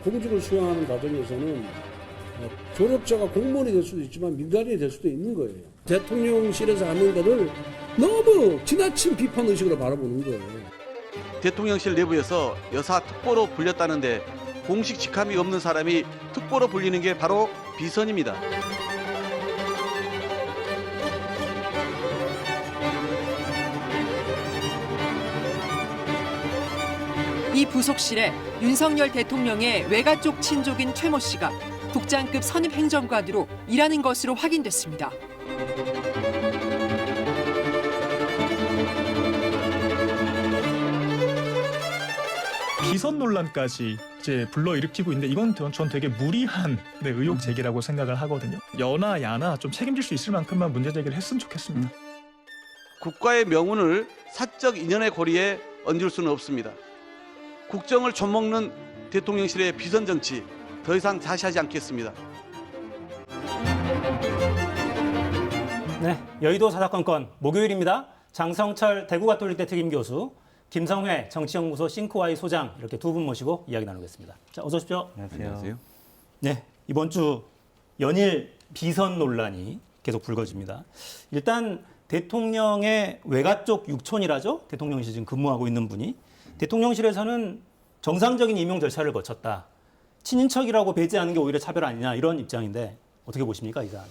공직을 수행하는 과정에서는 졸업자가 공무원이 될 수도 있지만 민간인이 될 수도 있는 거예요. 대통령실에서 하는 거를 너무 지나친 비판 의식으로 바라보는 거예요. 대통령실 내부에서 여사 특보로 불렸다는데 공식 직함이 없는 사람이 특보로 불리는 게 바로 비선입니다. 이 부속실에 윤석열 대통령의 외가 쪽 친족인 최모 씨가 국장급 선임 행정관으로 일하는 것으로 확인됐습니다. 비선 논란까지 이제 불러일으키고 있는데 이건 전 되게 무리한 의혹 제기라고 생각을 하거든요. 여나 야나 좀 책임질 수 있을 만큼만 문제 제기를 했으면 좋겠습니다. 국가의 명운을 사적 인연의 고리에 얹을 수는 없습니다. 국정을 좀먹는 대통령실의 비선 정치 더 이상 자시하지 않겠습니다. 네, 여의도 사사건건 목요일입니다. 장성철 대구가톨릭대 특임교수, 김성회 정치연구소 싱크와이 소장 이렇게 두 분 모시고 이야기 나누겠습니다. 자, 어서 오십시오. 안녕하세요. 네, 이번 주 연일 비선 논란이 계속 불거집니다. 일단 대통령의 외가 쪽 육촌이라죠. 대통령실 지금 근무하고 있는 분이 대통령실에서는 정상적인 임용 절차를 거쳤다. 친인척이라고 배제하는 게 오히려 차별 아니냐 이런 입장인데 어떻게 보십니까, 이 사안?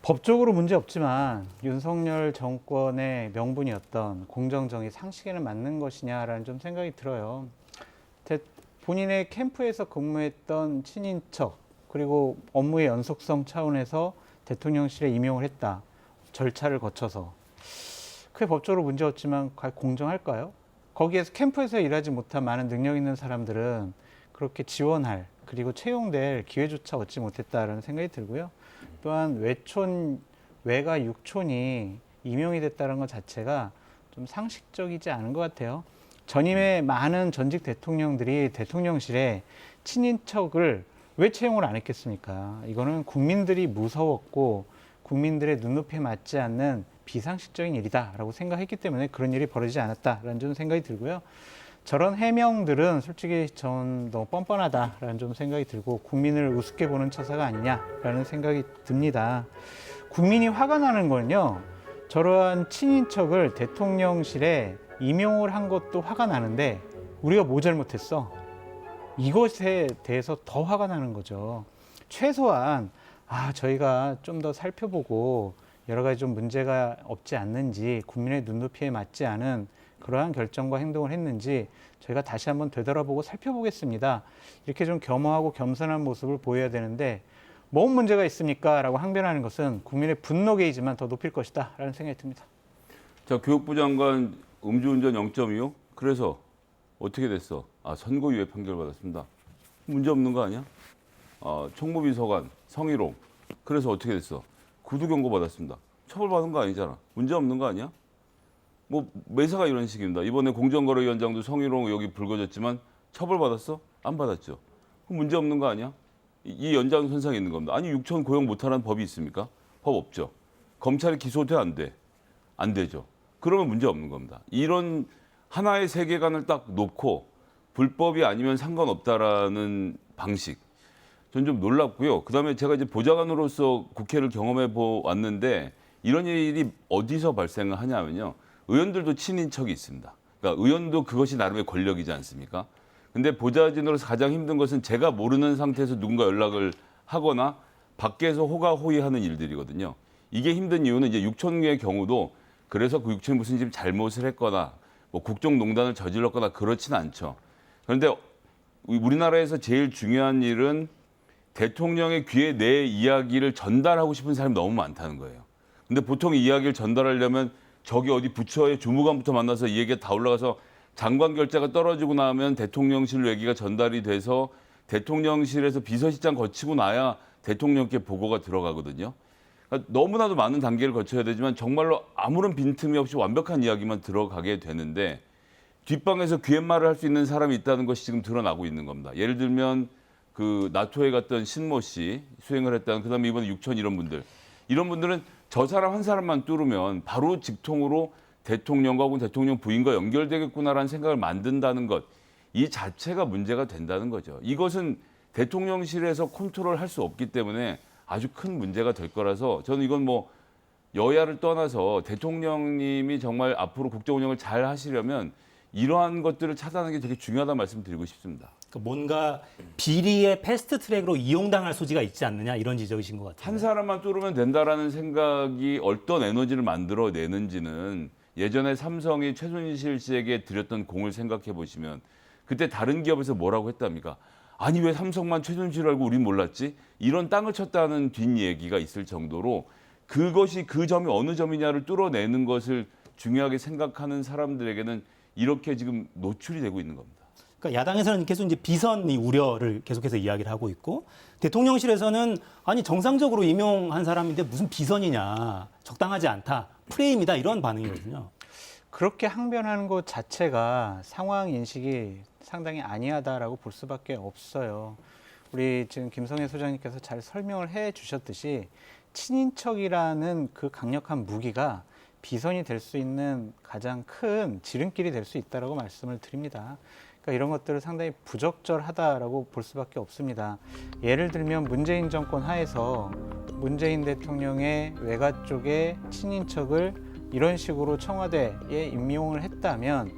법적으로 문제 없지만 윤석열 정권의 명분이었던 공정정의 상식에는 맞는 것이냐라는 좀 생각이 들어요. 본인의 캠프에서 근무했던 친인척 그리고 업무의 연속성 차원에서 대통령실에 임용을 했다. 절차를 거쳐서. 그게 법적으로 문제 없지만 공정할까요? 거기에서 캠프에서 일하지 못한 많은 능력 있는 사람들은 그렇게 지원할 그리고 채용될 기회조차 얻지 못했다라는 생각이 들고요. 또한 외가 육촌이 임용이 됐다는 것 자체가 좀 상식적이지 않은 것 같아요. 전임의 많은 전직 대통령들이 대통령실에 친인척을 왜 채용을 안 했겠습니까? 이거는 국민들이 무서웠고 국민들의 눈높이에 맞지 않는 비상식적인 일이다라고 생각했기 때문에 그런 일이 벌어지지 않았다라는 좀 생각이 들고요. 저런 해명들은 솔직히 전 너무 뻔뻔하다라는 좀 생각이 들고 국민을 우습게 보는 처사가 아니냐라는 생각이 듭니다. 국민이 화가 나는 건요. 저러한 친인척을 대통령실에 임용을 한 것도 화가 나는데 우리가 뭐 잘못했어? 이것에 대해서 더 화가 나는 거죠. 최소한 저희가 좀 더 살펴보고 여러 가지 좀 문제가 없지 않는지 국민의 눈높이에 맞지 않은 그러한 결정과 행동을 했는지 저희가 다시 한번 되돌아보고 살펴보겠습니다. 이렇게 좀 겸허하고 겸손한 모습을 보여야 되는데 뭔 문제가 있습니까? 라고 항변하는 것은 국민의 분노 게이지만 더 높일 것이다 라는 생각이 듭니다. 자, 교육부 장관 음주운전 0.25? 그래서 어떻게 됐어? 선고유예 판결 받았습니다. 문제 없는 거 아니야? 총무비서관 성희롱. 그래서 어떻게 됐어? 구두 경고 받았습니다. 처벌받은 거 아니잖아. 문제 없는 거 아니야? 뭐 매사가 이런 식입니다. 이번에 공정거래위원장도 성희롱 의혹이 불거졌지만 처벌받았어? 안 받았죠. 그럼 문제 없는 거 아니야? 이 연장선상에 있는 겁니다. 아니 육촌 고용 못하는 법이 있습니까? 법 없죠. 검찰이 기소돼 안 돼? 안 되죠. 그러면 문제 없는 겁니다. 이런 하나의 세계관을 딱 놓고 불법이 아니면 상관없다라는 방식. 전 좀 놀랍고요. 그다음에 제가 이제 보좌관으로서 국회를 경험해 보았는데 이런 일이 어디서 발생을 하냐면요. 의원들도 친인척이 있습니다. 그러니까 의원도 그것이 나름의 권력이지 않습니까? 근데 보좌진으로서 가장 힘든 것은 제가 모르는 상태에서 누군가 연락을 하거나 밖에서 호가호위하는 일들이거든요. 이게 힘든 이유는 이제 육촌의 경우도 그래서 그 육촌이 무슨 집 잘못을 했거나 뭐 국정농단을 저질렀거나 그렇진 않죠. 그런데 우리나라에서 제일 중요한 일은 대통령의 귀에 내 이야기를 전달하고 싶은 사람이 너무 많다는 거예요. 근데 보통 이 이야기를 전달하려면 저기 어디 부처의 주무관부터 만나서 이 얘기가 다 올라가서 장관 결재가 떨어지고 나면 대통령실로 얘기가 전달이 돼서 대통령실에서 비서실장 거치고 나야 대통령께 보고가 들어가거든요. 그러니까 너무나도 많은 단계를 거쳐야 되지만 정말로 아무런 빈틈이 없이 완벽한 이야기만 들어가게 되는데 뒷방에서 귀옛말을 할 수 있는 사람이 있다는 것이 지금 드러나고 있는 겁니다. 예를 들면 그 나토에 갔던 신모 씨 수행을 했다는 그다음에 이번에 육촌 이런 분들은 저 사람 한 사람만 뚫으면 바로 직통으로 대통령과 혹은 대통령 부인과 연결되겠구나라는 생각을 만든다는 것 이 자체가 문제가 된다는 거죠. 이것은 대통령실에서 컨트롤할 수 없기 때문에 아주 큰 문제가 될 거라서 저는 이건 뭐 여야를 떠나서 대통령님이 정말 앞으로 국정 운영을 잘 하시려면 이러한 것들을 차단하는 게 되게 중요하다는 말씀 드리고 싶습니다. 그러니까 뭔가 비리의 패스트 트랙으로 이용당할 소지가 있지 않느냐 이런 지적이신 것 같아요. 한 사람만 뚫으면 된다라는 생각이 어떤 에너지를 만들어내는지는 예전에 삼성이 최순실 씨에게 드렸던 공을 생각해 보시면 그때 다른 기업에서 뭐라고 했답니까? 아니 왜 삼성만 최순실을 알고 우린 몰랐지? 이런 땅을 쳤다는 뒷얘기가 있을 정도로 그것이 그 점이 어느 점이냐를 뚫어내는 것을 중요하게 생각하는 사람들에게는 이렇게 지금 노출이 되고 있는 겁니다. 그러니까 야당에서는 계속 이제 비선이 우려를 계속해서 이야기를 하고 있고 대통령실에서는 아니 정상적으로 임용한 사람인데 무슨 비선이냐 적당하지 않다 프레임이다 이런 반응이거든요. 그렇게 항변하는 것 자체가 상황 인식이 상당히 아니하다라고 볼 수밖에 없어요. 우리 지금 김성애 소장님께서 잘 설명을 해 주셨듯이 친인척이라는 그 강력한 무기가 비선이 될 수 있는 가장 큰 지름길이 될 수 있다라고 말씀을 드립니다. 그러니까 이런 것들을 상당히 부적절하다라고 볼 수밖에 없습니다. 예를 들면 문재인 정권 하에서 문재인 대통령의 외가 쪽의 친인척을 이런 식으로 청와대에 임용을 했다면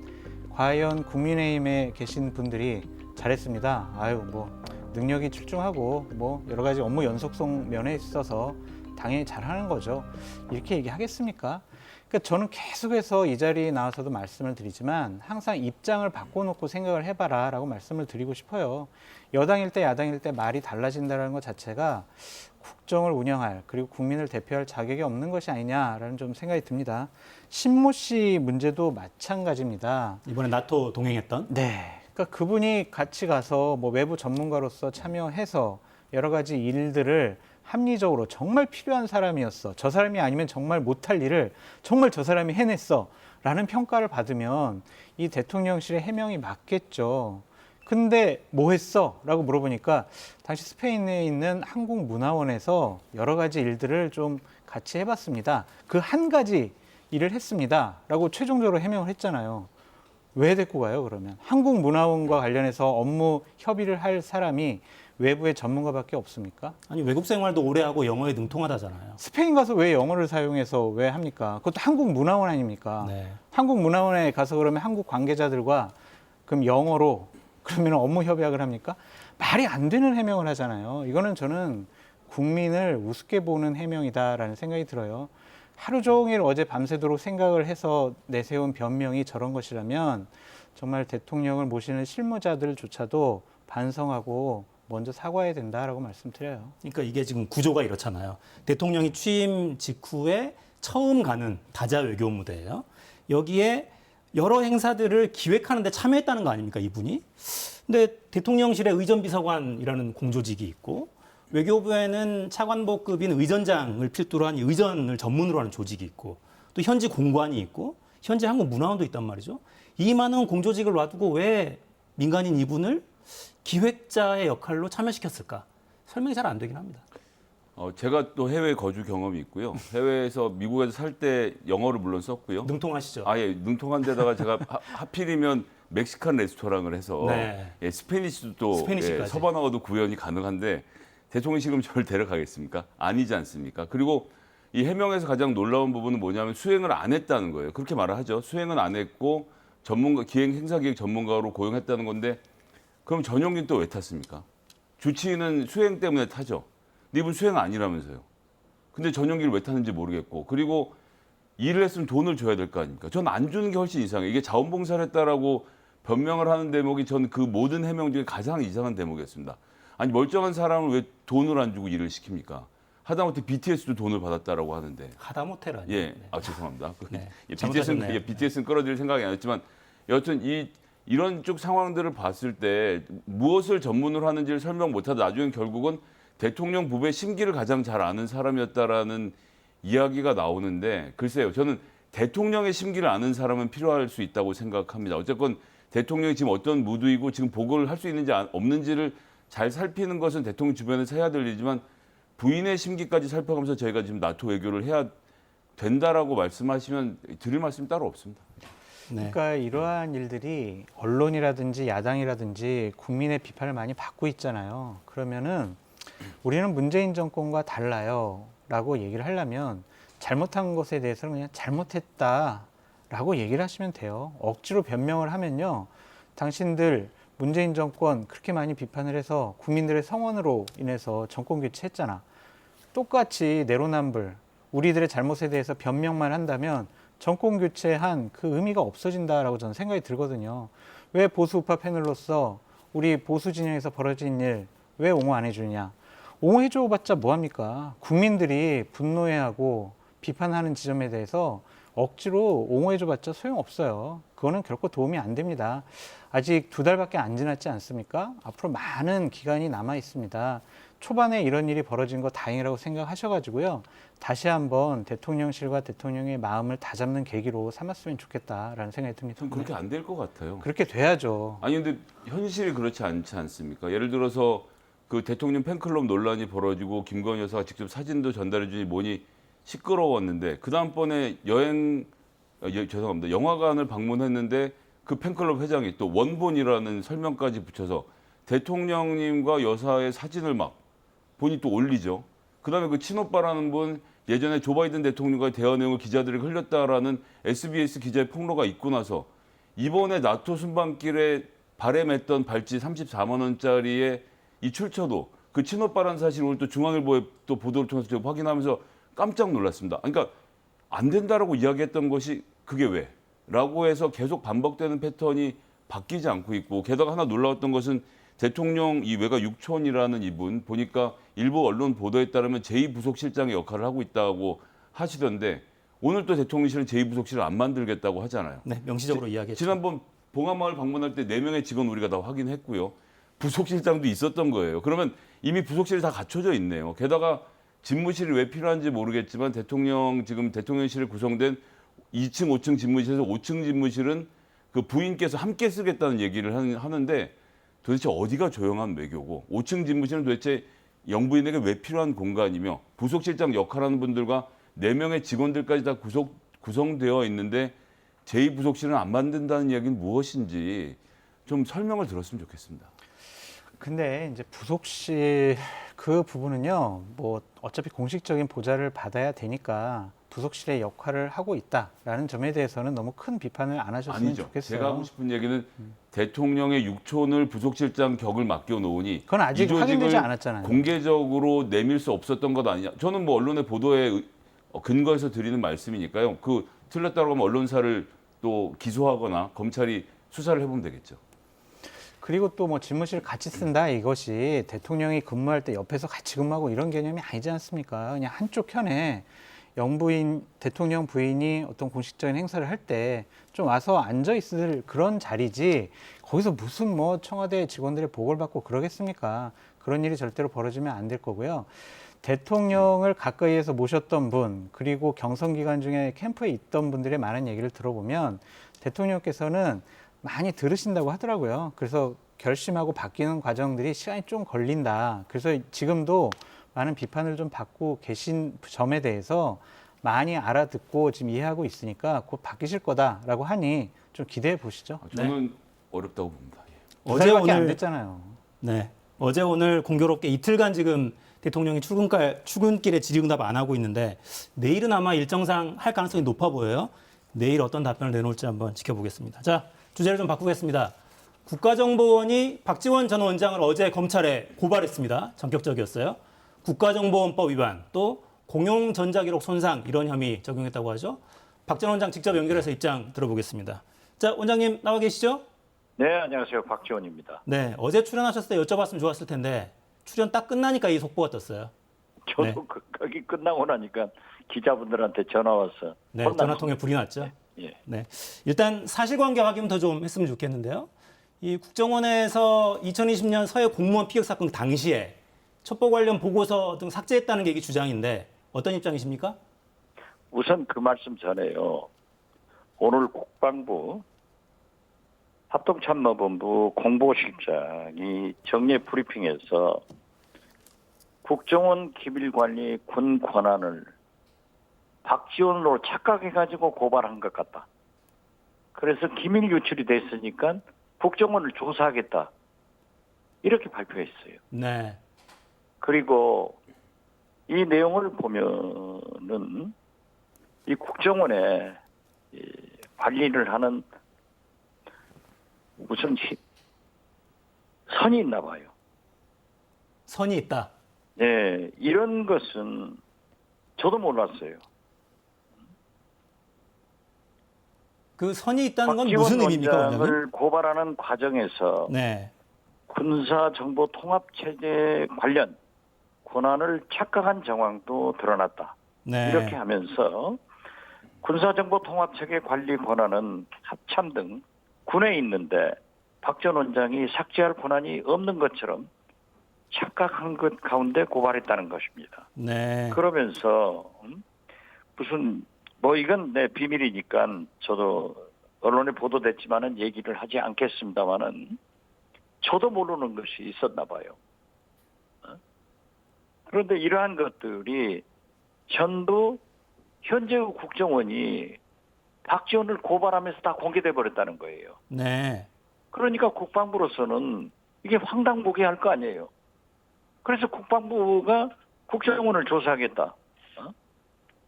과연 국민의힘에 계신 분들이 잘했습니다. 아유 뭐 능력이 출중하고 뭐 여러 가지 업무 연속성 면에 있어서 당연히 잘하는 거죠. 이렇게 얘기하겠습니까? 그러니까 저는 계속해서 이 자리에 나와서도 말씀을 드리지만 항상 입장을 바꿔놓고 생각을 해봐라라고 말씀을 드리고 싶어요. 여당일 때 야당일 때 말이 달라진다는 것 자체가 국정을 운영할 그리고 국민을 대표할 자격이 없는 것이 아니냐라는 좀 생각이 듭니다. 신모 씨 문제도 마찬가지입니다. 이번에 나토 동행했던 네. 그러니까 그분이 같이 가서 뭐 외부 전문가로서 참여해서 여러 가지 일들을 합리적으로 정말 필요한 사람이었어. 저 사람이 아니면 정말 못할 일을 정말 저 사람이 해냈어. 라는 평가를 받으면 이 대통령실의 해명이 맞겠죠. 근데 뭐 했어? 라고 물어보니까 당시 스페인에 있는 한국문화원에서 여러 가지 일들을 좀 같이 해봤습니다. 그 한 가지 일을 했습니다. 라고 최종적으로 해명을 했잖아요. 왜 데리고 가요, 그러면? 한국문화원과 관련해서 업무 협의를 할 사람이 외부의 전문가밖에 없습니까? 아니 외국 생활도 오래 하고 영어에 능통하다잖아요. 스페인 가서 왜 영어를 사용해서 왜 합니까? 그것도 한국문화원 아닙니까? 네. 한국문화원에 가서 그러면 한국 관계자들과 그럼 영어로 그러면 업무 협약을 합니까? 말이 안 되는 해명을 하잖아요. 이거는 저는 국민을 우습게 보는 해명이다라는 생각이 들어요. 하루 종일 어제 밤새도록 생각을 해서 내세운 변명이 저런 것이라면 정말 대통령을 모시는 실무자들조차도 반성하고 먼저 사과해야 된다라고 말씀드려요. 그러니까 이게 지금 구조가 이렇잖아요. 대통령이 취임 직후에 처음 가는 다자 외교 무대예요. 여기에 여러 행사들을 기획하는 데 참여했다는 거 아닙니까, 이분이? 근데 대통령실에 의전비서관이라는 공조직이 있고 외교부에는 차관보급인 의전장을 필두로 한 의전을 전문으로 하는 조직이 있고 또 현지 공관이 있고 현지 한국문화원도 있단 말이죠. 이 많은 공조직을 놔두고 왜 민간인 이분을 기획자의 역할로 참여시켰을까? 설명이 잘 안 되긴 합니다. 제가 또 해외 거주 경험이 있고요. 해외에서 미국에서 살 때 영어를 물론 썼고요. 능통하시죠? 아예 능통한 데다가 제가 하필이면 멕시칸 레스토랑을 해서 네. 예, 스페니쉬도 또 스페니쉬까지. 서바나어도 구현이 가능한데 대통령이 지금 저를 데려가겠습니까? 아니지 않습니까? 그리고 이 해명에서 가장 놀라운 부분은 뭐냐면 수행을 안 했다는 거예요. 그렇게 말을 하죠. 수행은 안 했고 전문가 행사기획 전문가로 고용했다는 건데 그럼 전용기는 또 왜 탔습니까? 주치의는 수행 때문에 타죠. 근데 이분 수행 아니라면서요. 근데 전용기를 왜 탔는지 모르겠고 그리고 일을 했으면 돈을 줘야 될 거 아닙니까? 전 안 주는 게 훨씬 이상해요. 이게 자원봉사를 했다라고 변명을 하는 대목이 전 그 모든 해명 중에 가장 이상한 대목이었습니다. 아니 멀쩡한 사람을 왜 돈을 안 주고 일을 시킵니까? 하다못해 BTS도 돈을 받았다라고 하는데. 하다못해라니. 예, 죄송합니다. 네, BTS는 BTS는 끌어들일 생각이 아니었지만 여튼 이런 쪽 상황들을 봤을 때 무엇을 전문으로 하는지를 설명 못하다 나중엔 결국은 대통령 부부의 심기를 가장 잘 아는 사람이었다라는 이야기가 나오는데 글쎄요. 저는 대통령의 심기를 아는 사람은 필요할 수 있다고 생각합니다. 어쨌건 대통령이 지금 어떤 무드이고 지금 보고를 할 수 있는지 없는지를 잘 살피는 것은 대통령 주변에서 해야 될 일이지만 부인의 심기까지 살펴가면서 저희가 지금 나토 외교를 해야 된다라고 말씀하시면 드릴 말씀이 따로 없습니다. 네. 그러니까 이러한 일들이 언론이라든지 야당이라든지 국민의 비판을 많이 받고 있잖아요. 그러면은 우리는 문재인 정권과 달라요라고 얘기를 하려면 잘못한 것에 대해서는 그냥 잘못했다라고 얘기를 하시면 돼요. 억지로 변명을 하면요, 당신들 문재인 정권 그렇게 많이 비판을 해서 국민들의 성원으로 인해서 정권 교체했잖아. 똑같이 내로남불 우리들의 잘못에 대해서 변명만 한다면 정권 교체한 그 의미가 없어진다라고 저는 생각이 들거든요. 왜 보수 우파 패널로서 우리 보수 진영에서 벌어진 일 왜 옹호 안 해주냐? 옹호해줘봤자 뭐합니까? 국민들이 분노해하고 비판하는 지점에 대해서 억지로 옹호해줘봤자 소용없어요. 그거는 결코 도움이 안 됩니다. 아직 2달밖에 안 지났지 않습니까? 앞으로 많은 기간이 남아 있습니다. 초반에 이런 일이 벌어진 거 다행이라고 생각하셔가지고요, 다시 한번 대통령실과 대통령의 마음을 다잡는 계기로 삼았으면 좋겠다라는 생각이 듭니다. 전 그렇게 안 될 것 같아요. 그렇게 돼야죠. 아니 근데 현실이 그렇지 않지 않습니까? 예를 들어서 그 대통령 팬클럽 논란이 벌어지고 김건희 여사가 직접 사진도 전달해 주니 뭐니 시끄러웠는데 그 다음번에 죄송합니다. 영화관을 방문했는데 그 팬클럽 회장이 또 원본이라는 설명까지 붙여서 대통령님과 여사의 사진을 막 본인이 또 올리죠. 그다음에 그 친오빠라는 분 예전에 조 바이든 대통령과의 대화 내용을 기자들에게 흘렸다라는 SBS 기자의 폭로가 있고 나서 이번에 나토 순방길에 발행했던 발찌 34만 원짜리의 이 출처도 그 친오빠라는 사실을 오늘 또 중앙일보의 또 보도를 통해서 제가 확인하면서 깜짝 놀랐습니다. 그러니까 안 된다라고 이야기했던 것이 그게 왜? 라고 해서 계속 반복되는 패턴이 바뀌지 않고 있고, 게다가 하나 놀라웠던 것은 대통령 이 외가 육촌이라는 이분 보니까 일부 언론 보도에 따르면 제2부속실장의 역할을 하고 있다고 하시던데 오늘 또 대통령실은 제2부속실을 안 만들겠다고 하잖아요. 네, 명시적으로 이야기했죠. 지난번 봉하마을 방문할 때 4명의 직원 우리가 다 확인했고요. 부속실장도 있었던 거예요. 그러면 이미 부속실이 다 갖춰져 있네요. 게다가 집무실이 왜 필요한지 모르겠지만 지금 대통령실에 구성된 2층, 5층 집무실에서 5층 집무실은 그 부인께서 함께 쓰겠다는 얘기를 하는데 도대체 어디가 조용한 외교고 5층 집무실은 도대체 영부인에게 왜 필요한 공간이며 부속실장 역할하는 분들과 4명의 직원들까지 다 구성되어 있는데 제2부속실은 안 만든다는 이야기는 무엇인지 좀 설명을 들었으면 좋겠습니다. 근데 이제 부속실 그 부분은요, 뭐 어차피 공식적인 보좌를 받아야 되니까 부속실의 역할을 하고 있다라는 점에 대해서는 너무 큰 비판을 안 하셨으면 아니죠. 좋겠어요. 제가 하고 싶은 얘기는 대통령의 육촌을 부속실장 격을 맡겨놓으니 그건 아직 이 조직을 확인되지 않았잖아요. 공개적으로 내밀 수 없었던 것 아니냐. 저는 뭐 언론의 보도에 근거해서 드리는 말씀이니까요. 그 틀렸다고 하면 언론사를 또 기소하거나 검찰이 수사를 해보면 되겠죠. 그리고 또 뭐 집무실 같이 쓴다 이것이 대통령이 근무할 때 옆에서 같이 근무하고 이런 개념이 아니지 않습니까? 그냥 한쪽 편에 영부인 대통령 부인이 어떤 공식적인 행사를 할 때 좀 와서 앉아 있을 그런 자리지 거기서 무슨 뭐 청와대 직원들의 보고를 받고 그러겠습니까? 그런 일이 절대로 벌어지면 안 될 거고요. 대통령을 가까이에서 모셨던 분 그리고 경선 기간 중에 캠프에 있던 분들의 많은 얘기를 들어보면 대통령께서는 많이 들으신다고 하더라고요. 그래서 결심하고 바뀌는 과정들이 시간이 좀 걸린다. 그래서 지금도 많은 비판을 좀 받고 계신 점에 대해서 많이 알아듣고 지금 이해하고 있으니까 곧 바뀌실 거다라고 하니 좀 기대해 보시죠. 저는 어렵다고 봅니다. 예. 어제 안 됐잖아요. 네, 어제 오늘 공교롭게 이틀간 지금 대통령이 출근길에 질의응답 안 하고 있는데 내일은 아마 일정상 할 가능성이 높아 보여요. 내일 어떤 답변을 내놓을지 한번 지켜보겠습니다. 자, 주제를 좀 바꾸겠습니다. 국가정보원이 박지원 전 원장을 어제 검찰에 고발했습니다. 전격적이었어요. 국가정보원법 위반, 또 공용전자기록 손상 이런 혐의 적용했다고 하죠. 박 전 원장 직접 연결해서 입장 들어보겠습니다. 자, 원장님 나와 계시죠? 네, 안녕하세요. 박지원입니다. 네, 어제 출연하셨을 때 여쭤봤으면 좋았을 텐데 출연 딱 끝나니까 이 속보가 떴어요. 저도 네. 거기 끝나고 나니까 기자분들한테 전화 와서 네, 혼났습니다. 전화통에 불이 났죠. 예. 네, 일단 사실관계 확인 더 좀 했으면 좋겠는데요. 이 국정원에서 2020년 서해 공무원 피격 사건 당시에 첩보 관련 보고서 등 삭제했다는 게 이게 주장인데 어떤 입장이십니까? 우선 그 말씀 전에요. 오늘 국방부 합동참모본부 공보실장이 정례 브리핑에서 국정원 기밀관리 군 권한을 박지원으로 착각해가지고 고발한 것 같다. 그래서 기밀 유출이 됐으니까 국정원을 조사하겠다. 이렇게 발표했어요. 네. 그리고 이 내용을 보면은 이 국정원에 이 관리를 하는 무슨 선이 있나 봐요. 선이 있다. 네, 이런 것은 저도 몰랐어요. 그 선이 있다는 건 박지원 무슨 의미입니까, 원장님? 원장을 고발하는 과정에서 네. 군사정보통합체제 관련 권한을 착각한 정황도 드러났다. 네. 이렇게 하면서 군사정보통합체계 관리 권한은 합참 등 군에 있는데 박 전 원장이 삭제할 권한이 없는 것처럼 착각한 것 가운데 고발했다는 것입니다. 네. 그러면서 무슨 뭐 이건 내 비밀이니까 저도 언론에 보도됐지만은 얘기를 하지 않겠습니다만은 저도 모르는 것이 있었나 봐요. 그런데 이러한 것들이 전부 현재의 국정원이 박지원을 고발하면서 다 공개돼 버렸다는 거예요. 네. 그러니까 국방부로서는 이게 황당무계할 거 아니에요. 그래서 국방부가 국정원을 조사하겠다.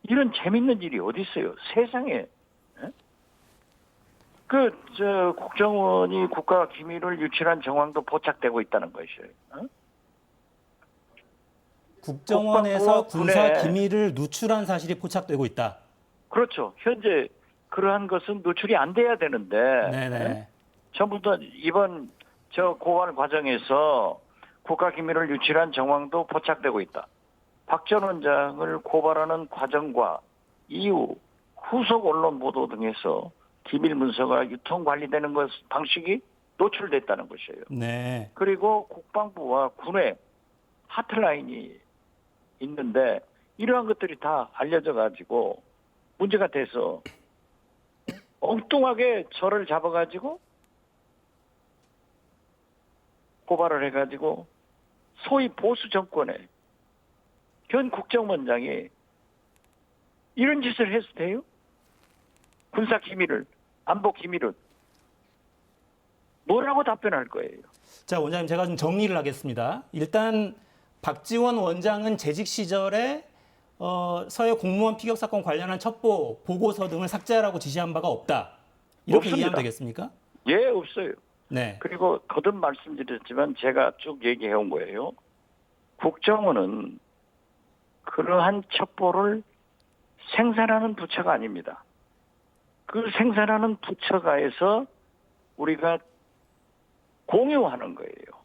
이런 재밌는 일이 어디 있어요? 세상에. 국정원이 국가 기밀을 유출한 정황도 포착되고 있다는 것이에요. 국정원에서 국방부와 군사 군의- 기밀을 누출한 사실이 포착되고 있다. 그렇죠. 현재 그러한 것은 노출이 안 돼야 되는데 네네. 전부 다 이번 저 고발 과정에서 국가 기밀을 유출한 정황도 포착되고 있다. 박 전 원장을 고발하는 과정과 이후 후속 언론 보도 등에서 기밀 문서가 유통 관리되는 것 방식이 노출됐다는 것이에요. 네. 그리고 국방부와 군의 하트라인이 있는데 이러한 것들이 다 알려져 가지고 문제가 돼서 엉뚱하게 저를 잡아가지고 고발을 해가지고 소위 보수 정권의 현 국정원장이 이런 짓을 해도 돼요? 군사 기밀을, 안보 기밀을 뭐라고 답변할 거예요? 자, 원장님 제가 좀 정리를 하겠습니다. 일단 박지원 원장은 재직 시절에 서해 공무원 피격 사건 관련한 첩보, 보고서 등을 삭제하라고 지시한 바가 없다. 이렇게 없습니다. 이해하면 되겠습니까? 예, 없어요. 네. 그리고 거듭 말씀드렸지만 제가 쭉 얘기해온 거예요. 국정원은 그러한 첩보를 생산하는 부처가 아닙니다. 그 생산하는 부처가에서 우리가 공유하는 거예요.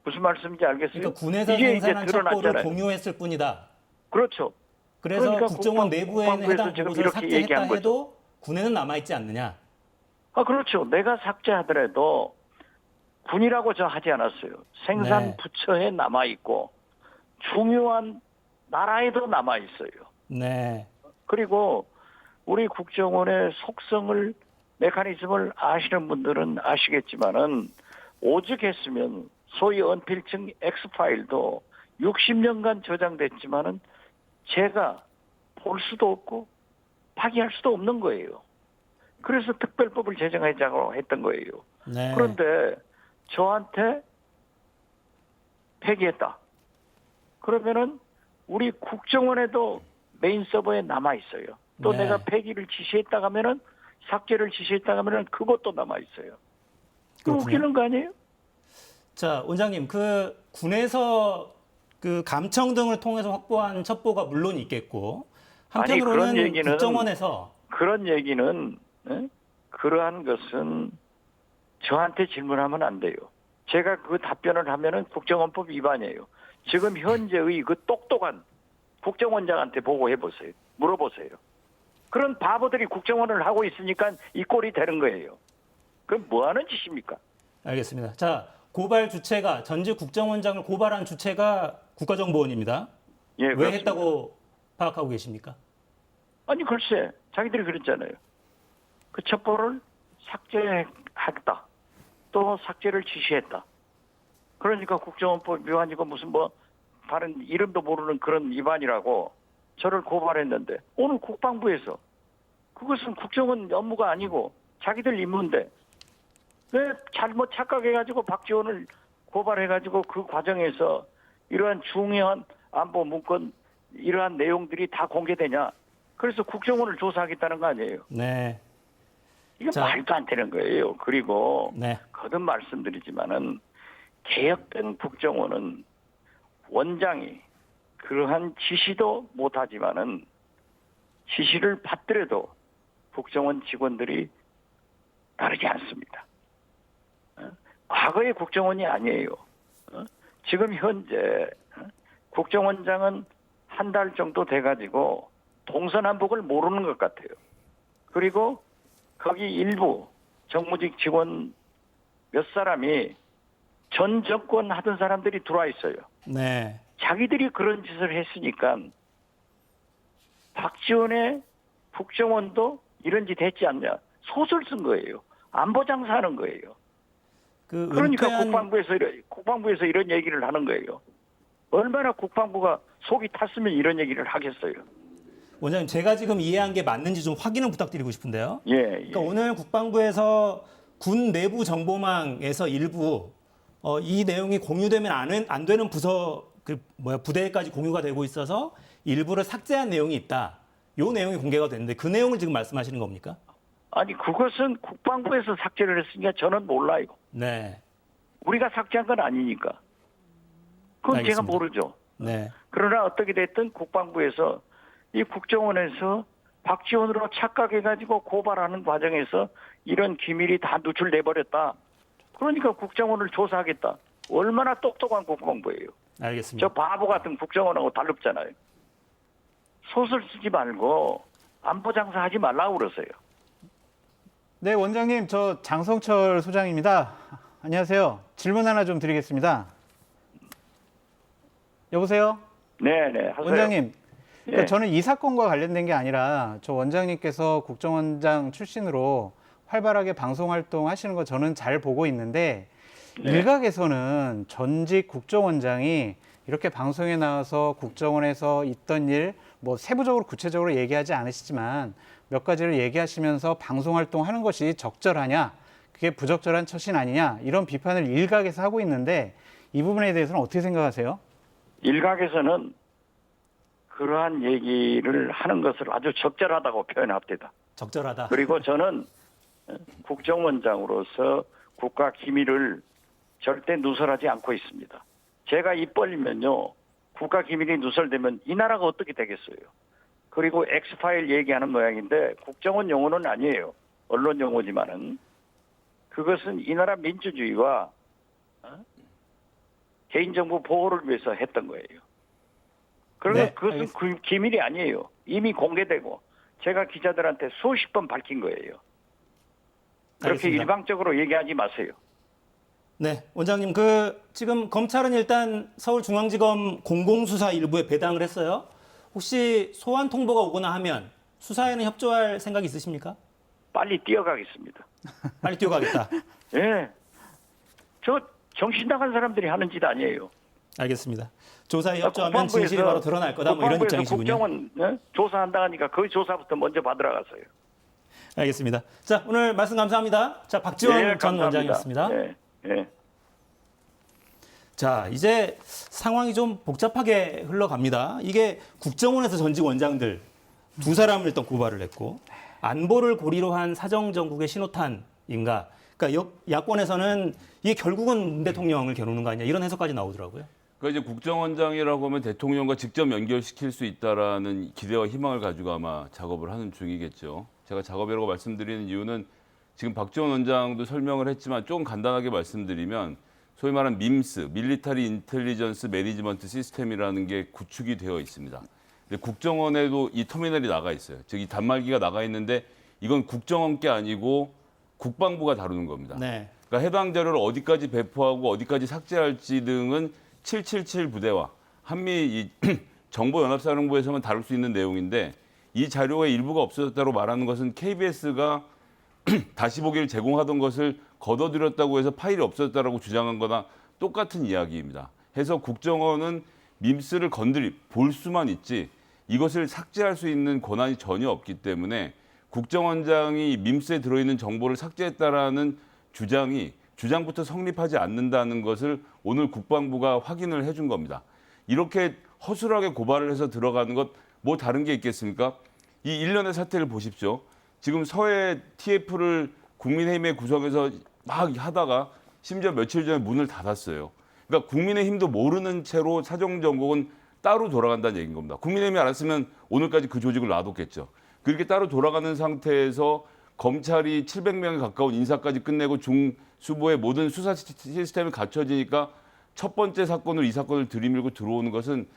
무슨 말씀인지 알겠어요? 그러니까 군에서 이게 생산한 이제 첩보를 드러났잖아요. 공유했을 뿐이다. 그렇죠. 그래서 그러니까 국정원 내부에는 국방부에서 해당 지금 보고서를 이렇게 얘기한 삭제했다 해도 군에는 남아있지 않느냐. 그렇죠. 내가 삭제하더라도 군이라고 저 하지 않았어요. 생산 네. 부처에 남아있고 중요한 나라에도 남아있어요. 네. 그리고 우리 국정원의 속성을 메커니즘을 아시는 분들은 아시겠지만은 오죽했으면 소위 언필층 X파일도 60년간 저장됐지만은 제가 볼 수도 없고 파기할 수도 없는 거예요. 그래서 특별법을 제정하자고 했던 거예요. 네. 그런데 저한테 폐기했다. 그러면은 우리 국정원에도 메인 서버에 남아 있어요. 또 네. 내가 폐기를 지시했다 하면은 삭제를 지시했다 하면은 그것도 남아 있어요. 그렇군요. 웃기는 거 아니에요? 자, 원장님, 그 군에서 그 감청 등을 통해서 확보한 첩보가 물론 있겠고 아니, 그런 한편으로는 얘기는 국정원에서 그런 얘기는 그러한 것은 저한테 질문하면 안 돼요. 제가 그 답변을 하면은 국정원법 위반이에요. 지금 현재의 그 똑똑한 국정원장한테 보고해 보세요. 물어보세요. 그런 바보들이 국정원을 하고 있으니까 이 꼴이 되는 거예요. 그럼 뭐 하는 짓입니까? 알겠습니다. 자, 고발 주체가 전직 국정원장을 고발한 주체가 국가정보원입니다. 예, 왜 그렇습니다. 했다고 파악하고 계십니까? 아니 글쎄 자기들이 그랬잖아요. 그 첩보를 삭제했다. 또 삭제를 지시했다. 그러니까 국정원법 위반이고 무슨 뭐 다른 이름도 모르는 그런 위반이라고 저를 고발했는데 오늘 국방부에서 그것은 국정원 업무가 아니고 자기들 임무인데 왜 잘못 착각해가지고 박지원을 고발해가지고 그 과정에서 이러한 중요한 안보 문건 이러한 내용들이 다 공개되냐? 그래서 국정원을 조사하겠다는 거 아니에요? 네. 이거 자. 말도 안 되는 거예요. 그리고 네. 거듭 말씀드리지만은 개혁된 국정원은 원장이 그러한 지시도 못하지만은 지시를 받더라도 국정원 직원들이 따르지 않습니다. 과거의 국정원이 아니에요. 지금 현재 국정원장은 한 달 정도 돼가지고 동서남북을 모르는 것 같아요. 그리고 거기 일부 정무직 직원 몇 사람이 전 정권 하던 사람들이 들어와 있어요. 네. 자기들이 그런 짓을 했으니까 박지원의 국정원도 이런 짓 했지 않냐. 소설 쓴 거예요. 안보 장사하는 거예요. 그 그러니까 은퇴한 국방부에서 이런 얘기를 하는 거예요. 얼마나 국방부가 속이 탔으면 이런 얘기를 하겠어요. 원장님, 제가 지금 이해한 게 맞는지 좀 확인을 부탁드리고 싶은데요. 예, 예. 그러니까 오늘 국방부에서 군 내부 정보망에서 일부 이 내용이 공유되면 안 되는 부대까지 공유가 되고 있어서 일부를 삭제한 내용이 있다. 요 내용이 공개가 됐는데 그 내용을 지금 말씀하시는 겁니까? 아니 그것은 국방부에서 삭제를 했으니까 저는 몰라요. 네. 우리가 삭제한 건 아니니까. 그건 알겠습니다. 제가 모르죠. 네. 그러나 어떻게 됐든 국방부에서 이 국정원에서 박지원으로 착각해가지고 고발하는 과정에서 이런 기밀이 다 누출돼 버렸다. 그러니까 국정원을 조사하겠다. 얼마나 똑똑한 국방부예요. 알겠습니다. 저 바보 같은 국정원하고 다릅잖아요. 소설 쓰지 말고 안보 장사하지 말라고 그러세요. 네, 원장님, 저 장성철 소장입니다. 안녕하세요. 질문 하나 좀 드리겠습니다. 여보세요? 네네 하세요. 원장님, 그러니까 예. 저는 이 사건과 관련된 게 아니라 저 원장님께서 국정원장 출신으로 활발하게 방송 활동하시는 거 저는 잘 보고 있는데 네. 일각에서는 전직 국정원장이 이렇게 방송에 나와서 국정원에서 있던 일 뭐 세부적으로 구체적으로 얘기하지 않으시지만 몇 가지를 얘기하시면서 방송 활동하는 것이 적절하냐, 그게 부적절한 처신 아니냐 이런 비판을 일각에서 하고 있는데 이 부분에 대해서는 어떻게 생각하세요? 일각에서는 그러한 얘기를 하는 것을 아주 적절하다고 표현합니다. 적절하다. 그리고 저는 국정원장으로서 국가 기밀을 절대 누설하지 않고 있습니다. 제가 입 벌리면요, 국가 기밀이 누설되면 이 나라가 어떻게 되겠어요? 그리고 엑스파일 얘기하는 모양인데 국정원 용어는 아니에요. 언론 용어지만은 그것은 이 나라 민주주의와 개인정보 보호를 위해서 했던 거예요. 그러나 네, 그것은 그 기밀이 아니에요. 이미 공개되고 제가 기자들한테 수십 번 밝힌 거예요. 그렇게 알겠습니다. 일방적으로 얘기하지 마세요. 네, 원장님, 지금 검찰은 일단 서울중앙지검 공공수사 일부에 배당을 했어요. 혹시 소환 통보가 오거나 하면 수사에는 협조할 생각이 있으십니까? 빨리 뛰어가겠습니다. 빨리 뛰어가겠다. 예. 저 정신 나간 사람들이 하는 짓 아니에요. 알겠습니다. 조사에 협조하면 진실이 바로 드러날 거다. 뭐 이런 국방부에서 입장이시군요. 국정원 조사한다 하니까 그 조사부터 먼저 받으러 가세요. 알겠습니다. 자, 오늘 말씀 감사합니다. 자, 박지원 전 감사합니다. 원장이었습니다. 예. 예. 자, 이제 상황이 좀 복잡하게 흘러갑니다. 이게 국정원에서 전직 원장들 두 사람을 일단 고발을 했고 안보를 고리로 한 사정정국의 신호탄인가. 그러니까 야권에서는 이게 결국은 문 대통령을 겨누는 거 아니냐 이런 해석까지 나오더라고요. 그러니까 이제 국정원장이라고 하면 대통령과 직접 연결시킬 수 있다라는 기대와 희망을 가지고 아마 작업을 하는 중이겠죠. 제가 작업이라고 말씀드리는 이유는 지금 박지원 원장도 설명을 했지만 조금 간단하게 말씀드리면 소위 말하는 MIMS, 밀리터리 인텔리전스 매니지먼트 시스템이라는 게 구축이 되어 있습니다. 근데 국정원에도 이 터미널이 나가 있어요. 즉 이 단말기가 나가 있는데 이건 국정원 게 아니고 국방부가 다루는 겁니다. 네. 그러니까 해당 자료를 어디까지 배포하고 어디까지 삭제할지 등은 777 부대와 한미 이 정보연합사령부에서만 다룰 수 있는 내용인데 이 자료의 일부가 없어졌다고 말하는 것은 KBS가 다시 보기를 제공하던 것을 걷어들였다고 해서 파일이 없어졌다고 주장한 거나 똑같은 이야기입니다. 해서 국정원은 밈스를 볼 수만 있지 이것을 삭제할 수 있는 권한이 전혀 없기 때문에 국정원장이 밈스에 들어있는 정보를 삭제했다라는 주장부터 성립하지 않는다는 것을 오늘 국방부가 확인을 해준 겁니다. 이렇게 허술하게 고발을 해서 들어가는 것 뭐 다른 게 있겠습니까? 이 일련의 사태를 보십시오. 지금 서해 TF를 국민의힘에 구성해서 막 하다가 심지어 며칠 전에 문을 닫았어요. 그러니까 국민의힘도 모르는 채로 사정정국은 따로 돌아간다는 얘기인 겁니다. 국민의힘이 알았으면 오늘까지 그 조직을 놔뒀겠죠. 그렇게 따로 돌아가는 상태에서 검찰이 700명에 가까운 인사까지 끝내고 중수부의 모든 수사 시스템이 갖춰지니까 첫 번째 사건으로 이 사건을 들이밀고 들어오는 것은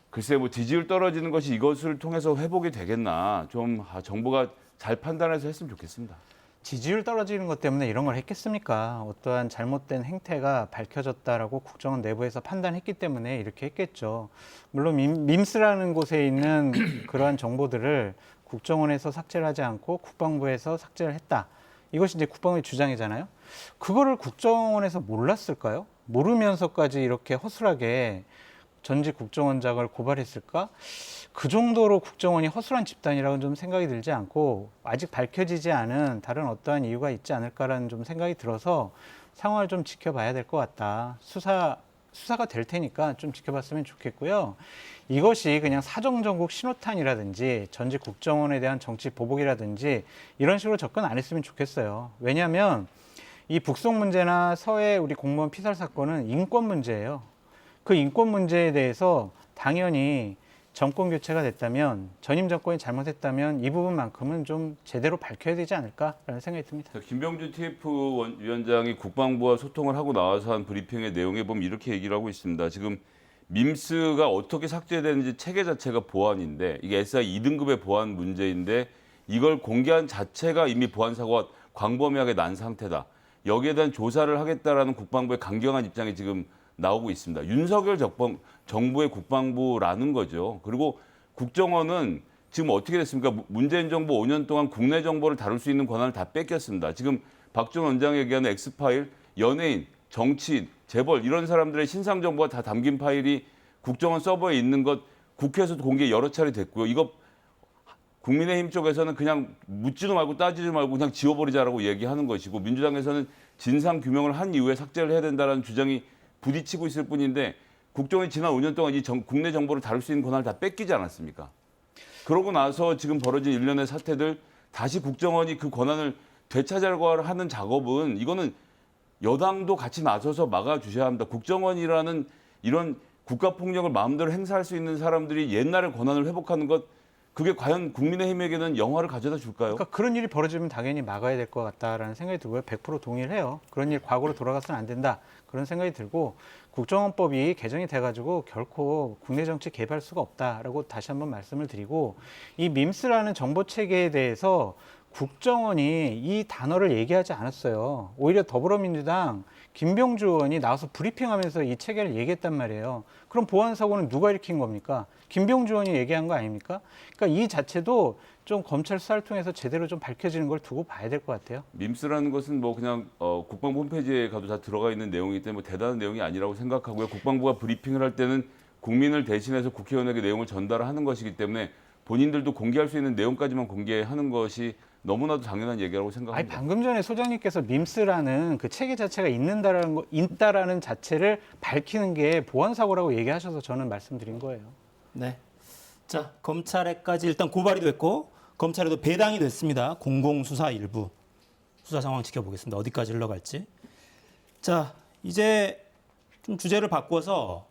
글쎄 뭐 지지율 떨어지는 것이 이것을 통해서 회복이 되겠나. 좀 정부가 잘 판단해서 했으면 좋겠습니다. 지지율 떨어지는 것 때문에 이런 걸 했겠습니까? 어떠한 잘못된 행태가 밝혀졌다라고 국정원 내부에서 판단했기 때문에 이렇게 했겠죠. 물론 밈스라는 곳에 있는 그러한 정보들을 국정원에서 삭제를 하지 않고 국방부에서 삭제를 했다. 이것이 이제 국방부의 주장이잖아요. 그거를 국정원에서 몰랐을까요? 모르면서까지 이렇게 허술하게 전직 국정원장을 고발했을까? 그 정도로 국정원이 허술한 집단이라고는 좀 생각이 들지 않고 아직 밝혀지지 않은 다른 어떠한 이유가 있지 않을까라는 좀 생각이 들어서 상황을 좀 지켜봐야 될 것 같다. 수사가 될 테니까 좀 지켜봤으면 좋겠고요. 이것이 그냥 사정정국 신호탄이라든지 전직 국정원에 대한 정치 보복이라든지 이런 식으로 접근 안 했으면 좋겠어요. 왜냐하면 이 북송 문제나 서해 우리 공무원 피살 사건은 인권 문제예요. 그 인권 문제에 대해서 당연히 정권 교체가 됐다면 전임 정권이 잘못했다면 이 부분만큼은 좀 제대로 밝혀야 되지 않을까라는 생각이 듭니다. 김병준 TF 위원장이 국방부와 소통을 하고 나와서 한 브리핑의 내용에 보면 이렇게 얘기를 하고 있습니다. 지금 밈스가 어떻게 삭제되는지 체계 자체가 보안인데 이게 SI 2등급의 보안 문제인데 이걸 공개한 자체가 이미 보안 사고가 광범위하게 난 상태다. 여기에 대한 조사를 하겠다라는 국방부의 강경한 입장이 지금 나오고 있습니다. 윤석열 정부의 국방부라는 거죠. 그리고 국정원은 지금 어떻게 됐습니까? 문재인 정부 5년 동안 국내 정보를 다룰 수 있는 권한을 다 뺏겼습니다. 지금 박준 원장이 얘기하는 엑스파일, 연예인, 정치인, 재벌 이런 사람들의 신상 정보가 다 담긴 파일이 국정원 서버에 있는 것 국회에서도 공개 여러 차례 됐고요. 이거 국민의힘 쪽에서는 그냥 묻지도 말고 따지지 말고 그냥 지워버리자라고 얘기하는 것이고 민주당에서는 진상 규명을 한 이후에 삭제를 해야 된다는 주장이 부딪히고 있을 뿐인데 국정원이 지난 5년 동안 이 국내 정보를 다룰 수 있는 권한을 다 뺏기지 않았습니까? 그러고 나서 지금 벌어진 일련의 사태들 다시 국정원이 그 권한을 되찾으려고 하는 작업은 이거는 여당도 같이 나서서 막아주셔야 합니다. 국정원이라는 이런 국가폭력을 마음대로 행사할 수 있는 사람들이 옛날의 권한을 회복하는 것 그게 과연 국민의힘에게는 영화를 가져다 줄까요? 그러니까 그런 일이 벌어지면 당연히 막아야 될 것 같다라는 생각이 들고요. 100% 동의를 해요. 그런 일 과거로 돌아가서는 안 된다. 그런 생각이 들고 국정원법이 개정이 돼가지고 결코 국내 정치 개입할 수가 없다라고 다시 한번 말씀을 드리고 이 밈스라는 정보 체계에 대해서 국정원이 이 단어를 얘기하지 않았어요. 오히려 더불어민주당 김병주 의원이 나와서 브리핑하면서 이 체계를 얘기했단 말이에요. 그럼 보안 사고는 누가 일으킨 겁니까? 김병주 의원이 얘기한 거 아닙니까? 그러니까 이 자체도 좀 검찰 수사를 통해서 제대로 좀 밝혀지는 걸 두고 봐야 될 것 같아요. 밈스라는 것은 뭐 그냥 국방부 홈페이지에 가도 다 들어가 있는 내용이기 때문에 대단한 내용이 아니라고 생각하고요. 국방부가 브리핑을 할 때는 국민을 대신해서 국회의원에게 내용을 전달하는 것이기 때문에 본인들도 공개할 수 있는 내용까지만 공개하는 것이 너무나도 당연한 얘기라고 생각합니다. 아니, 방금 전에 소장님께서 밈스라는 그 체계 자체가 있다라는 자체를 밝히는 게 보안 사고라고 얘기하셔서 저는 말씀드린 거예요. 네. 자, 검찰에까지 일단 고발이 됐고 검찰에도 배당이 됐습니다. 공공수사 일부. 수사 상황 지켜보겠습니다. 어디까지 흘러갈지. 자, 이제 좀 주제를 바꿔서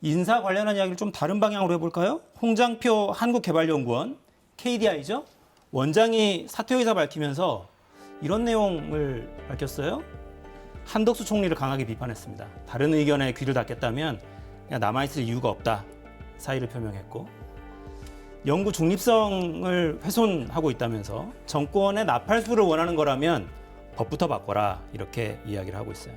인사 관련한 이야기를 좀 다른 방향으로 해볼까요? 홍장표 한국개발연구원, KDI죠? 원장이 사퇴 의사 밝히면서 이런 내용을 밝혔어요. 한덕수 총리를 강하게 비판했습니다. 다른 의견에 귀를 닫겠다면 그냥 남아있을 이유가 없다. 사의를 표명했고 연구 중립성을 훼손하고 있다면서 정권의 나팔수를 원하는 거라면 법부터 바꿔라 이렇게 이야기를 하고 있어요.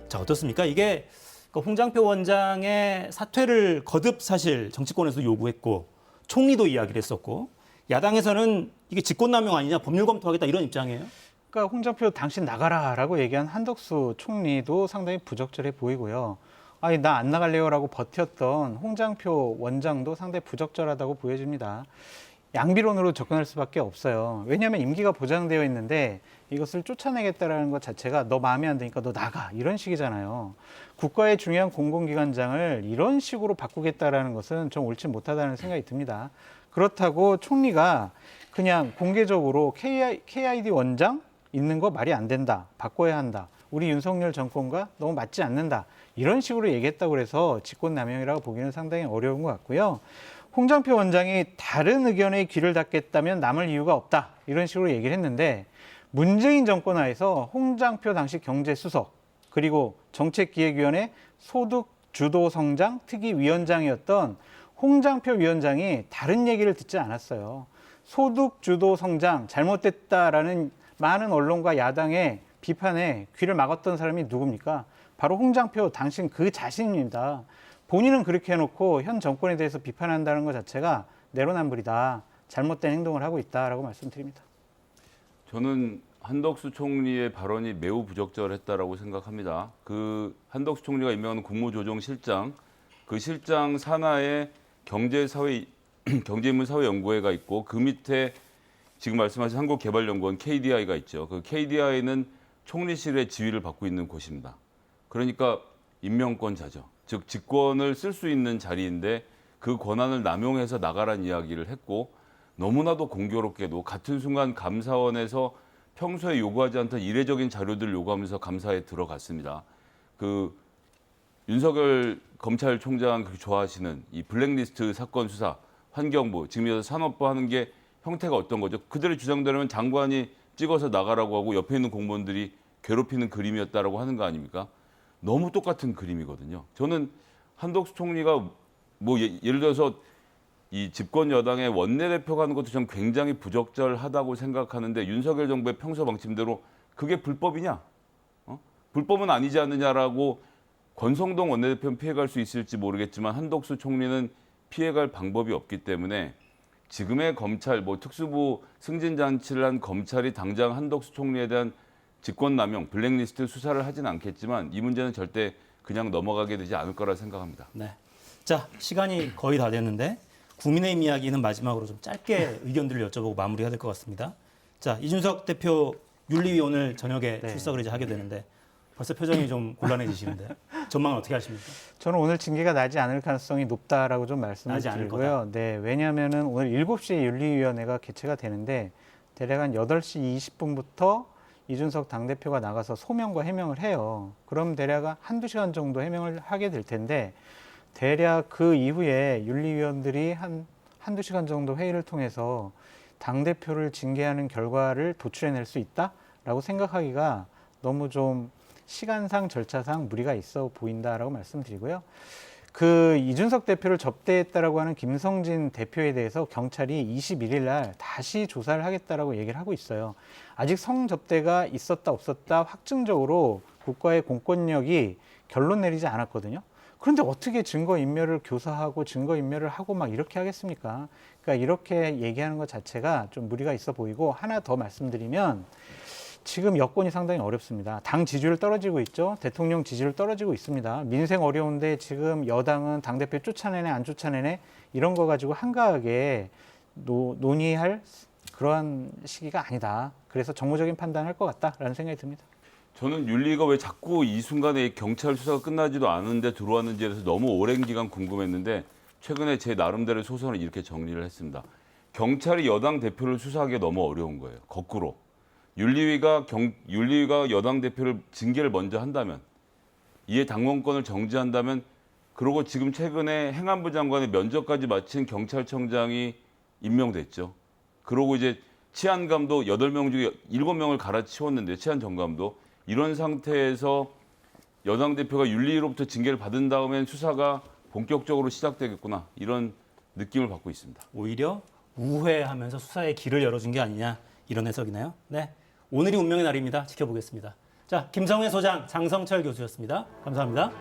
자, 어떻습니까? 이게 홍장표 원장의 사퇴를 거듭 사실 정치권에서 요구했고 총리도 이야기를 했었고 야당에서는 이게 직권남용 아니냐 법률 검토하겠다 이런 입장이에요. 그러니까 홍장표 당신 나가라라고 얘기한 한덕수 총리도 상당히 부적절해 보이고요. 아니 나 안 나갈래요라고 버텼던 홍장표 원장도 상당히 부적절하다고 보여집니다. 양비론으로 접근할 수밖에 없어요. 왜냐하면 임기가 보장되어 있는데 이것을 쫓아내겠다라는 것 자체가 너 마음에 안 드니까 너 나가 이런 식이잖아요. 국가의 중요한 공공기관장을 이런 식으로 바꾸겠다라는 것은 좀 옳지 못하다는 생각이 듭니다. 그렇다고 총리가 그냥 공개적으로 KID 원장 있는 거 말이 안 된다. 바꿔야 한다. 우리 윤석열 정권과 너무 맞지 않는다. 이런 식으로 얘기했다고 해서 직권남용이라고 보기는 상당히 어려운 것 같고요. 홍장표 원장이 다른 의견에 귀를 닫겠다면 남을 이유가 없다. 이런 식으로 얘기를 했는데 문재인 정권 하에서 홍장표 당시 경제수석 그리고 정책기획위원회 소득주도성장 특위위원장이었던 홍장표 위원장이 다른 얘기를 듣지 않았어요. 소득주도성장 잘못됐다라는 많은 언론과 야당의 비판에 귀를 막았던 사람이 누굽니까? 바로 홍장표 당신 그 자신입니다. 본인은 그렇게 해놓고 현 정권에 대해서 비판한다는 것 자체가 내로남불이다. 잘못된 행동을 하고 있다라고 말씀드립니다. 저는 한덕수 총리의 발언이 매우 부적절했다라고 생각합니다. 그 한덕수 총리가 임명한 국무조정실장, 그 실장 산하에 경제인문사회연구회가 있고 그 밑에 지금 말씀하신 한국개발연구원 KDI가 있죠. 그 KDI는 총리실의 지휘를 받고 있는 곳입니다. 그러니까 임명권자죠. 즉 직권을 쓸 수 있는 자리인데 그 권한을 남용해서 나가란 이야기를 했고 너무나도 공교롭게도 같은 순간 감사원에서 평소에 요구하지 않던 이례적인 자료들을 요구하면서 감사에 들어갔습니다. 그 윤석열 검찰총장 그렇게 좋아하시는 이 블랙리스트 사건 수사, 환경부, 지금 여기서 산업부 하는 게 형태가 어떤 거죠? 그들의 주장대로면 장관이 찍어서 나가라고 하고 옆에 있는 공무원들이 괴롭히는 그림이었다라고 하는 거 아닙니까? 너무 똑같은 그림이거든요. 저는 한덕수 총리가 뭐 예를 들어서 이 집권 여당의 원내대표가 하는 것도 전 굉장히 부적절하다고 생각하는데 윤석열 정부의 평소 방침대로 그게 불법이냐? 불법은 아니지 않느냐라고 권성동 원내대표는 피해갈 수 있을지 모르겠지만 한덕수 총리는 피해갈 방법이 없기 때문에 지금의 검찰, 뭐 특수부 승진잔치를 한 검찰이 당장 한덕수 총리에 대한 직권남용, 블랙리스트 수사를 하진 않겠지만 이 문제는 절대 그냥 넘어가게 되지 않을 거라 생각합니다. 네. 자, 시간이 거의 다 됐는데 국민의힘 이야기는 마지막으로 좀 짧게 의견들을 여쭤보고 마무리해야 될 것 같습니다. 자, 이준석 대표 윤리위 오늘 저녁에 출석을 이제 하게 되는데 벌써 표정이 좀 곤란해지시는데 전망은 어떻게 하십니까? 저는 오늘 징계가 나지 않을 가능성이 높다라고 좀 말씀을 나지 않을 드리고요. 네, 왜냐하면은 오늘 7시에 윤리위원회가 개최가 되는데 대략 한 8시 20분부터 이준석 당대표가 나가서 소명과 해명을 해요. 그럼 대략 한두 시간 정도 해명을 하게 될 텐데 대략 그 이후에 윤리위원들이 한두 시간 정도 회의를 통해서 당대표를 징계하는 결과를 도출해낼 수 있다라고 생각하기가 너무 좀 시간상 절차상 무리가 있어 보인다라고 말씀드리고요. 그 이준석 대표를 접대했다라고 하는 김성진 대표에 대해서 경찰이 21일 날 다시 조사를 하겠다라고 얘기를 하고 있어요. 아직 성접대가 있었다 없었다 확증적으로 국가의 공권력이 결론 내리지 않았거든요. 그런데 어떻게 증거인멸을 교사하고 증거인멸을 하고 막 이렇게 하겠습니까? 그러니까 이렇게 얘기하는 것 자체가 좀 무리가 있어 보이고 하나 더 말씀드리면 지금 여건이 상당히 어렵습니다. 당 지지율 떨어지고 있죠. 대통령 지지율 떨어지고 있습니다. 민생 어려운데 지금 여당은 당대표 쫓아내네 안 쫓아내네 이런 거 가지고 한가하게 논의할 그러한 시기가 아니다. 그래서 정무적인 판단을 할 것 같다라는 생각이 듭니다. 저는 윤리가 왜 자꾸 이 순간에 경찰 수사가 끝나지도 않은데 들어왔는지에 대해서 너무 오랜 기간 궁금했는데 최근에 제 나름대로의 소설을 이렇게 정리를 했습니다. 경찰이 여당 대표를 수사하기 너무 어려운 거예요. 거꾸로. 윤리위가 여당 대표를 징계를 먼저 한다면 이에 당원권을 정지한다면 그러고 지금 최근에 행안부 장관의 면접까지 마친 경찰청장이 임명됐죠. 그러고 이제 치안감도 8명 중에 7명을 갈아치웠는데 치안 정감도 이런 상태에서 여당 대표가 윤리위로부터 징계를 받은 다음엔 수사가 본격적으로 시작되겠구나 이런 느낌을 받고 있습니다. 오히려 우회하면서 수사의 길을 열어준 게 아니냐 이런 해석이네요. 네, 오늘이 운명의 날입니다. 지켜보겠습니다. 자, 김성회 소장, 장성철 교수였습니다. 감사합니다.